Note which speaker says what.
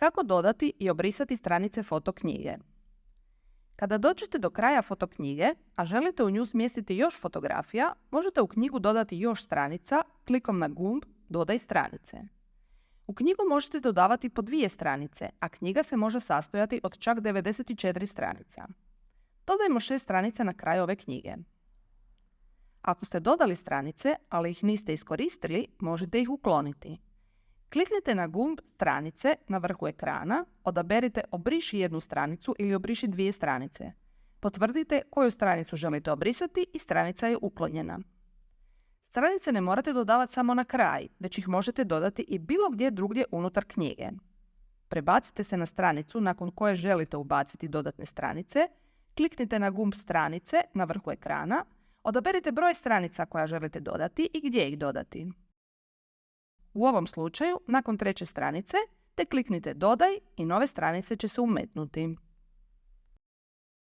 Speaker 1: Kako dodati i obrisati stranice fotoknjige? Kada dođete do kraja fotoknjige, a želite u nju smjestiti još fotografija, možete u knjigu dodati još stranica klikom na gumb Dodaj stranice. U knjigu možete dodavati po 2 stranice, a knjiga se može sastojati od čak 94 stranica. Dodajmo 6 stranica na kraju ove knjige. Ako ste dodali stranice, ali ih niste iskoristili, možete ih ukloniti. Kliknite na gumb stranice na vrhu ekrana, odaberite obriši jednu stranicu ili obriši 2 stranice. Potvrdite koju stranicu želite obrisati i stranica je uklonjena. Stranice ne morate dodavati samo na kraj, već ih možete dodati i bilo gdje drugdje unutar knjige. Prebacite se na stranicu nakon koje želite ubaciti dodatne stranice, kliknite na gumb stranice na vrhu ekrana, odaberite broj stranica koja želite dodati i gdje ih dodati. U ovom slučaju, nakon 3. stranice, te kliknite Dodaj i nove stranice će se umetnuti.